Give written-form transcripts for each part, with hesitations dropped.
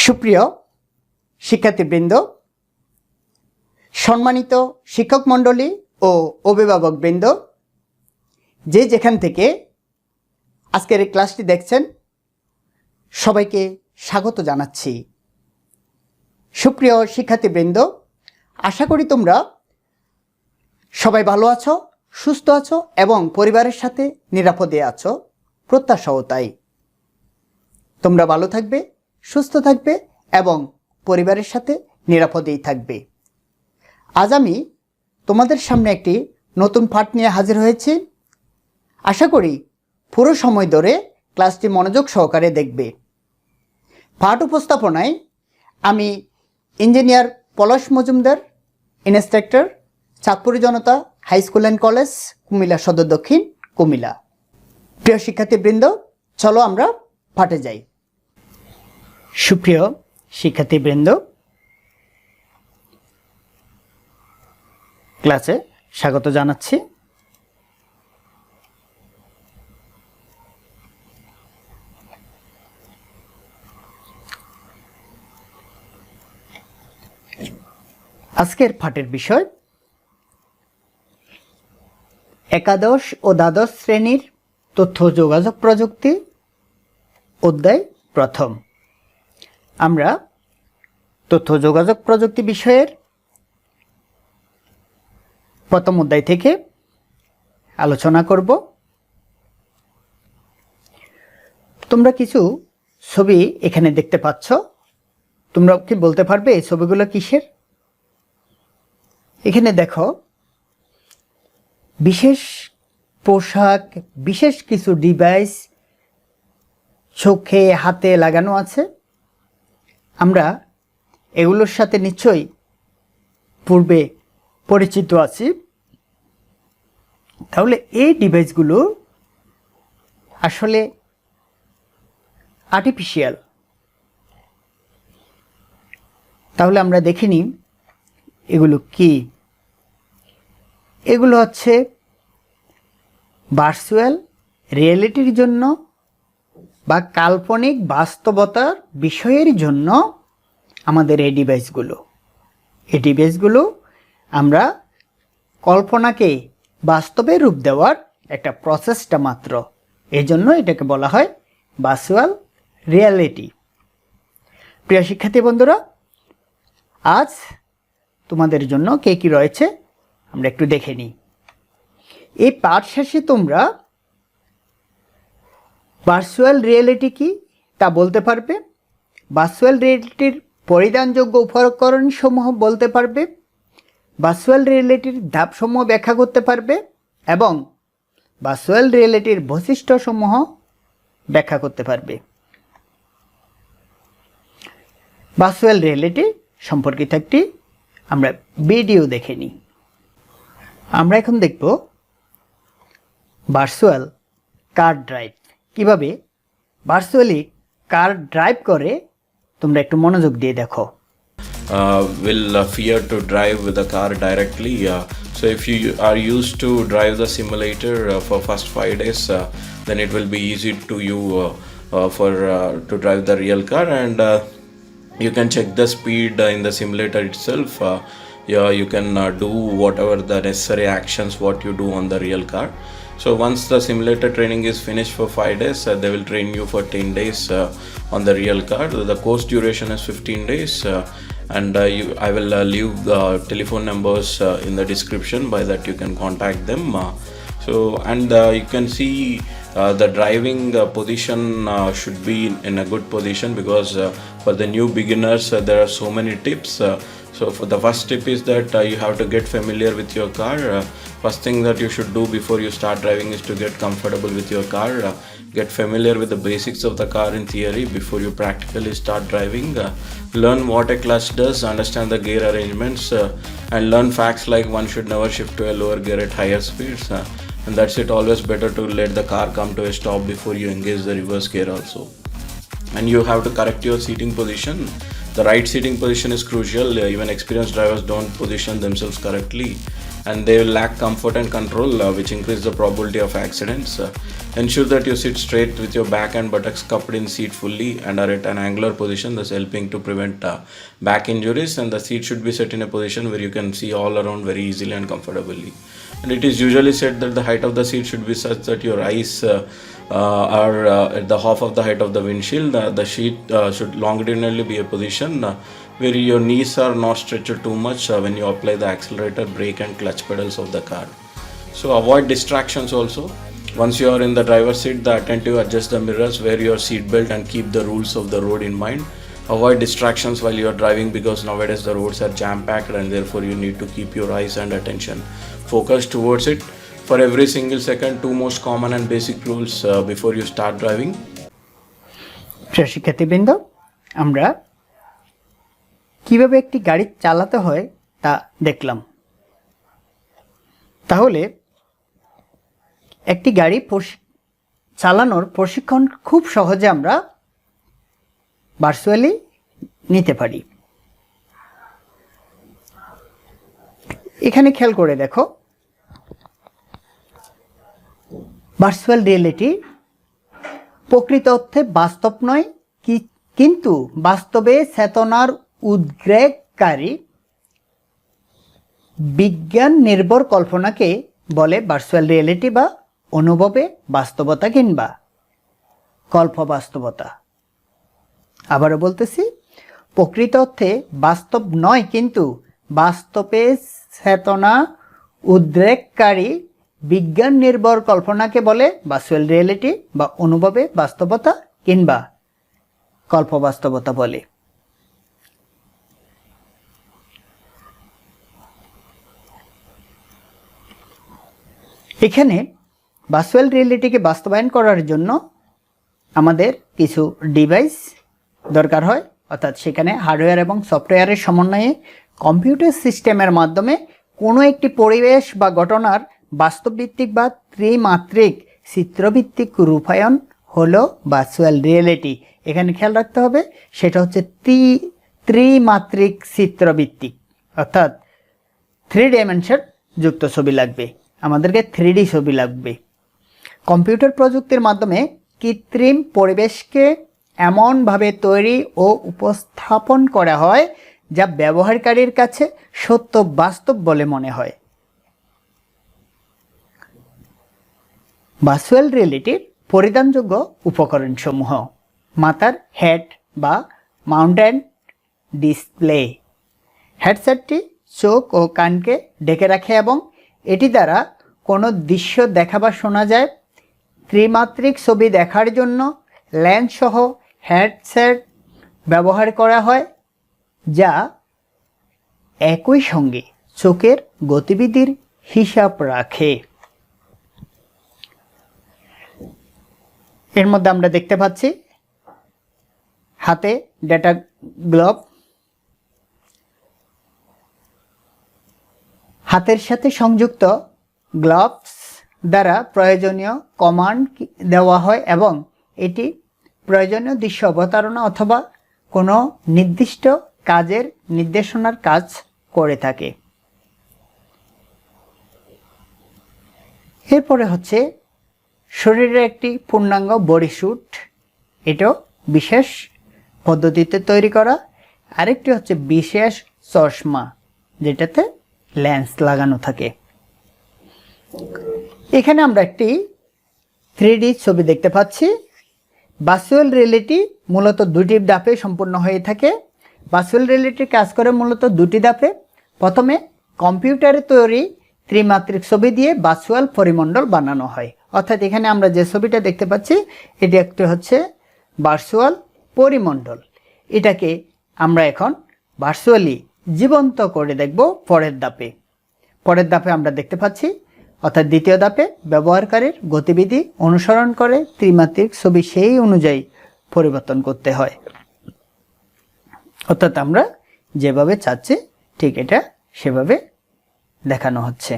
সুপ্রিয় শিক্ষার্থীবৃন্দ, সম্মানিত শিক্ষক মণ্ডলী ও অভিভাবকবৃন্দ, যে যেখান থেকে আজকের এই ক্লাসটি দেখছেন সবাইকে স্বাগত জানাচ্ছি। সুপ্রিয় শিক্ষার্থীবৃন্দ, আশা করি তোমরা সবাই ভালো আছো, সুস্থ আছো এবং পরিবারের সাথে নিরাপদে আছো। প্রত্যাশাও তাই। তোমরা ভালো থাকবে, সুস্থ থাকবে এবং পরিবারের সাথে নিরাপদেই থাকবে। আজ আমি তোমাদের সামনে একটি নতুন পাঠ নিয়ে হাজির হয়েছি। আশা করি পুরো সময় ধরে ক্লাসটি মনোযোগ সহকারে দেখবে। পাঠ উপস্থাপনায় আমি engineer Palash Majumdar, instructor, Chandpur Janata high school and college, Comilla Sadar Dakshin, Comilla. প্রিয় শিক্ষার্থীবৃন্দ, চলো আমরা পাঠে যাই। সুপ্রিয় শিক্ষার্থীবৃন্দ, ক্লাসে স্বাগত জানাচ্ছি। আজকের পাঠের বিষয় একাদশ ও দ্বাদশ শ্রেণীর তথ্য যোগাযোগ প্রযুক্তি, অধ্যায় প্রথম। আমরা তথ্য যোগাযোগ প্রযুক্তি বিষয়ের প্রথম অধ্যায় থেকে আলোচনা করব। তোমরা কিছু ছবি এখানে দেখতে পাচ্ছ। তোমরা কি বলতে পারবে এই ছবিগুলো কিসের? এখানে দেখো, বিশেষ পোশাক, বিশেষ কিছু ডিভাইস চোখে হাতে লাগানো আছে। আমরা এগুলোর সাথে নিশ্চয়ই পূর্বে পরিচিত আছি। তাহলে এই ডিভাইসগুলো আসলে আর্টিফিশিয়াল। তাহলে আমরা দেখে নিই এগুলো কি। এগুলো হচ্ছে ভার্চুয়াল রিয়েলিটির জন্য বা কাল্পনিক বাস্তবতার বিষয়ের জন্য আমাদের এই ডিভাইসগুলো আমরা কল্পনাকে বাস্তবে রূপ দেওয়ার একটা প্রসেসটা মাত্র। এই জন্য এটাকে বলা হয় ভার্চুয়াল রিয়েলিটি। প্রিয় শিক্ষার্থী বন্ধুরা, আজ তোমাদের জন্য কি রয়েছে আমরা একটু দেখে নিই। এই পাঠ শেষে তোমরা ভার্চুয়াল রিয়েলিটি কি তা বলতে পারবে, ভার্চুয়াল রিয়েলিটির পরিধানযোগ্য উপকরণ সমূহ বলতে পারবে, ভার্চুয়াল রিয়েলিটির ধাপসমূহ ব্যাখ্যা করতে পারবে এবং ভার্চুয়াল রিয়েলিটির বৈশিষ্ট্যসমূহ ব্যাখ্যা করতে পারবে। ভার্চুয়াল রিয়েলিটি সম্পর্কিত একটি আমরা ভিডিও দেখে নিই। আমরা এখন দেখব ভার্চুয়াল কার ড্রাইভ। কিভাবে ভার্চুয়ালি কার ড্রাইভ করে তোমরা একটু মনোযোগ দিয়ে দেখো। Will fear to drive with the car directly. So if you are used to drive the simulator for first 5 days, then it will be easy to you to drive the real car, and you can check the speed in the simulator itself. You can do whatever the necessary actions what you do on the real car. So once the simulator training is finished for 5 days, they will train you for 10 days on the real car. The course duration is 15 days, and I will leave the telephone numbers in the description. By that you can contact them. You can see the driving position should be in a good position, because for the new beginners there are so many tips. So for the first tip is that you have to get familiar with your car. First thing that you should do before you start driving is to get comfortable with your car. Get familiar with the basics of the car in theory before you practically start driving. Learn what a clutch does, understand the gear arrangements, and learn facts like one should never shift to a lower gear at higher speeds. And that's it, always better to let the car come to a stop before you engage the reverse gear also. And you have to correct your seating position. The right seating position is crucial. Even experienced drivers don't position themselves correctly. and they will lack comfort and control, which increase the probability of accidents. Ensure that you sit straight with your back and buttocks cupped in seat fully and are at an angular position, thus helping to prevent back injuries. And the seat should be set in a position where you can see all around very easily and comfortably. And it is usually said that the height of the seat should be such that your eyes are at the half of the height of the windshield. The seat should longitudinally be a position where your knees are not stretched too much when you apply the accelerator, brake and clutch pedals of the car. So avoid distractions also. Once you are in the driver's seat, the attentive adjust the mirrors, wear your seat belt and keep the rules of the road in mind. Avoid distractions while you are driving, because nowadays the roads are jam-packed and therefore you need to keep your eyes and attention focused towards it. For every single second, two most common and basic rules before you start driving. প্রিয় শিক্ষার্থীবৃন্দ, আমরা কিভাবে একটি গাড়ি চালাতে হয় তা দেখলাম। তাহলে একটি গাড়ি চালানোর প্রশিক্ষণ খুব সহজে আমরা ভার্চুয়ালি নিতে পারি। এখানে খেয়াল করে দেখো, ভার্চুয়াল রিয়েলিটি প্রকৃত অর্থে বাস্তব নয়, কিন্তু বাস্তবে চেতনার উদ্রেককারী বিজ্ঞান নির্ভর কল্পনাকে বলে ভার্চুয়াল রিয়েলিটি বা অনুভবে বাস্তবতা কিংবা কল্প বাস্তবতা। আবারও বলতেছি, প্রকৃত অর্থে বাস্তব নয় কিন্তু বাস্তবে চেতনা উদ্রেককারী বিজ্ঞান নির্ভর কল্পনাকে বলে ভার্চুয়াল রিয়েলিটি বা অনুভবে বাস্তবতা কিংবা কল্প বাস্তবতা বলে। এখানে ভার্চুয়াল রিয়েলিটিকে বাস্তবায়ন করার জন্য আমাদের কিছু ডিভাইস দরকার হয়, অর্থাৎ সেখানে হার্ডওয়্যার এবং সফটওয়্যারের সমন্বয়ে কম্পিউটার সিস্টেমের মাধ্যমে কোনো একটি পরিবেশ বা ঘটনার বাস্তবভিত্তিক বা ত্রিমাত্রিক চিত্রভিত্তিক রূপায়ণ হলো ভার্চুয়াল রিয়েলিটি। এখানে খেয়াল রাখতে হবে, সেটা হচ্ছে ত্রিমাত্রিক চিত্রভিত্তিক, অর্থাৎ 3 ডাইমেনশন যুক্ত ছবি লাগবে, আমাদেরকে 3D ছবি লাগবে। কম্পিউটার প্রযুক্তির মাধ্যমে কৃত্রিম পরিবেশকে এমনভাবে তৈরি ও উপস্থাপন করা হয় যা ব্যবহারকারীর কাছে সত্য বাস্তব বলে মনে হয়। ভার্চুয়াল রিয়েলিটির পরিধানযোগ্য উপকরণসমূহ: মাথার হেড বা মাউন্টেড ডিসপ্লে। হেডসেটটি চোখ ও কানকে ঢেকে রাখে এবং এটি দ্বারা কোনো দৃশ্য দেখা বা শোনা যায়। ত্রিমাত্রিক ছবি দেখার জন্য লেন্স সহ হেডসেট ব্যবহার করা হয়, যা একই সঙ্গে চোখের গতিবিধির হিসাব রাখে। এর মধ্যে আমরা দেখতে পাচ্ছি হাতে ডেটা গ্লোভ, হাতের সাথে সংযুক্ত গ্লোভস দ্বারা প্রয়োজনীয় কমান্ড দেওয়া হয় এবং এটি প্রয়োজনীয় দৃশ্য অবতারণা অথবা কোনো নির্দিষ্ট কাজের নির্দেশনার কাজ করে থাকে। এরপরে হচ্ছে শরীরের একটি পূর্ণাঙ্গ বডি স্যুট, এটাও বিশেষ পদ্ধতিতে তৈরি করা। আরেকটি হচ্ছে বিশেষ চশমা, যেটাতে লেন্স লাগানো থাকে। এখানে আমরা একটি 3D ছবি দেখতে পাচ্ছি। ভার্চুয়াল রিয়েলিটি মূলত 2টি ধাপে সম্পূর্ণ হয়ে থাকে। ভার্চুয়াল রিয়েলিটি কাজ করে মূলত 2টি ধাপে। প্রথমে কম্পিউটারে তৈরি ত্রিমাত্রিক ছবি দিয়ে ভার্চুয়াল পরিমণ্ডল বানানো হয়, অর্থাৎ এখানে আমরা যে ছবিটা দেখতে পাচ্ছি এটি একটি হচ্ছে ভার্চুয়াল পরিমণ্ডল। এটাকে আমরা এখন ভার্চুয়ালি জীবন্ত করে দেখব পরের ধাপে। পরের ধাপে আমরা দেখতে পাচ্ছি, অর্থাৎ দ্বিতীয় ধাপে ব্যবহারকারীর গতিবিধি অনুসরণ করে ত্রিমাত্রিক ছবি সেই অনুযায়ী পরিবর্তন করতে হয়, অর্থাৎ আমরা যেভাবে চাচ্ছি ঠিক এটা সেভাবে দেখানো হচ্ছে।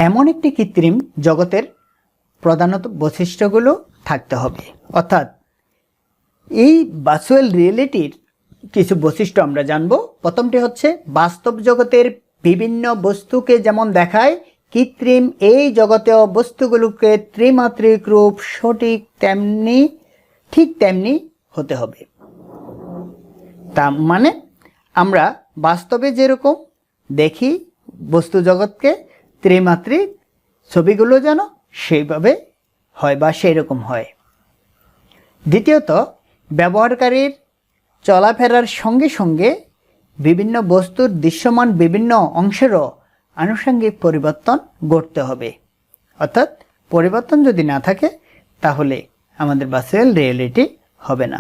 এমন একটি কৃত্রিম জগতের প্রধানত বৈশিষ্ট্যগুলো থাকতে হবে, অর্থাৎ এই ভার্চুয়াল রিয়েলিটির কিছু বৈশিষ্ট্য আমরা জানব। প্রথমটি হচ্ছে বাস্তব জগতের বিভিন্ন বস্তুকে যেমন দেখায়, কৃত্রিম এই জগতেও বস্তুগুলোকে ত্রিমাত্রিক রূপ ঠিক তেমনি হতে হবে। তা মানে আমরা বাস্তবে যেরকম দেখি বস্তু জগৎকে, ত্রিমাত্রিক ছবিগুলো যেন সেইভাবে হয় বা সেই রকম হয়। দ্বিতীয়ত, ব্যবহারকারীর চলাফেরার সঙ্গে সঙ্গে বিভিন্ন বস্তুর দৃশ্যমান বিভিন্ন অংশেরও আনুষঙ্গিক পরিবর্তন ঘটতে হবে। অর্থাৎ পরিবর্তন যদি না থাকে তাহলে আমাদের ভার্চুয়াল রিয়েলিটি হবে না।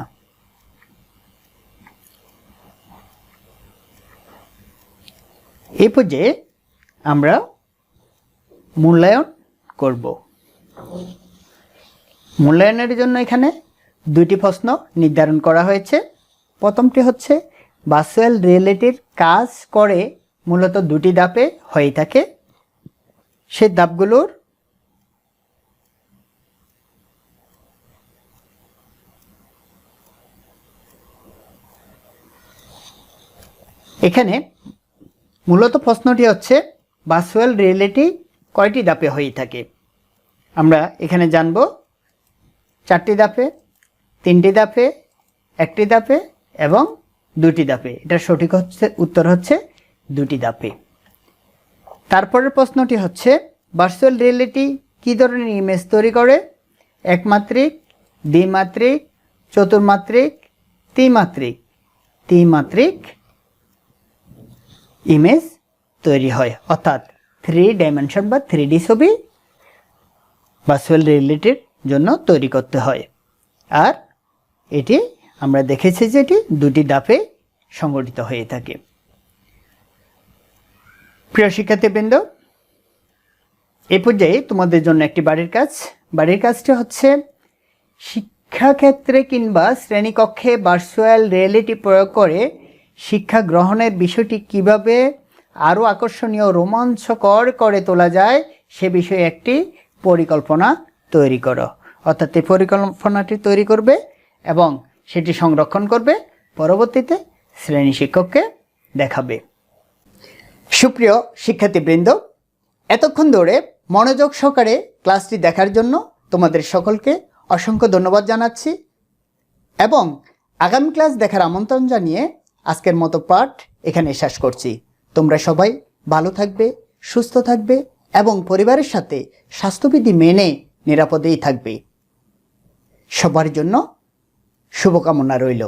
এই পর্যায়ে আমরা মূল্যায়ন করব। মূল্যায়নের জন্য এখানে দুটি প্রশ্ন নির্ধারণ করা হয়েছে। প্রথমটি হচ্ছে ভার্চুয়াল রিয়েলিটির কাজ করে মূলত দুটি ধাপে হয়ে থাকে। সেই ধাপগুলোর এখানে মূলত প্রশ্নটি হচ্ছে ভার্চুয়াল রিয়েলিটি কয়টি ধাপে হয়ে থাকে। আমরা এখানে জানব 4টি ধাপে, 3টি ধাপে, 1টি ধাপে এবং 2টি ধাপে। এটার সঠিক উত্তর হচ্ছে 2টি ধাপে। তারপরের প্রশ্নটি হচ্ছে ভার্চুয়াল রিয়েলিটি কী ধরনের ইমেজ তৈরি করে? একমাত্রিক, দ্বিমাত্রিক, চতুর্মাত্রিক, ত্রিমাত্রিক ইমেজ তৈরি হয়। অর্থাৎ 3 ডাইমেনশন বা 3D ছবি ভার্চুয়াল রিয়েলিটির জন্য তৈরি করতে হয়। আর এটি আমরা দেখেছি যে এটি 2টি ধাপে সংগঠিত হয়ে থাকে। প্রিয় শিক্ষার্থীবৃন্দ, এই পর্যায়ে তোমাদের জন্য একটি বাড়ির কাজটি হচ্ছে শিক্ষাক্ষেত্রে কিংবা শ্রেণীকক্ষে ভার্চুয়াল রিয়েলিটি প্রয়োগ করে শিক্ষা গ্রহণের বিষয়টি কিভাবে আরও আকর্ষণীয় রোমাঞ্চকর করে তোলা যায় সে বিষয়ে একটি পরিকল্পনা তৈরি করো। অর্থাৎ এই পরিকল্পনাটি তৈরি করবে এবং সেটি সংরক্ষণ করবে, পরবর্তীতে শ্রেণী শিক্ষককে দেখাবে। সুপ্রিয় শিক্ষার্থীবৃন্দ, এতক্ষণ ধরে মনোযোগ সহকারে ক্লাসটি দেখার জন্য তোমাদের সকলকে অসংখ্য ধন্যবাদ জানাচ্ছি এবং আগামী ক্লাস দেখার আমন্ত্রণ জানিয়ে আজকের মতো পাঠ এখানে শেষ করছি। তোমরা সবাই ভালো থাকবে, সুস্থ থাকবে এবং পরিবারের সাথে স্বাস্থ্যবিধি মেনে নিরাপদেই থাকবে। সবার জন্য শুভকামনা রইল।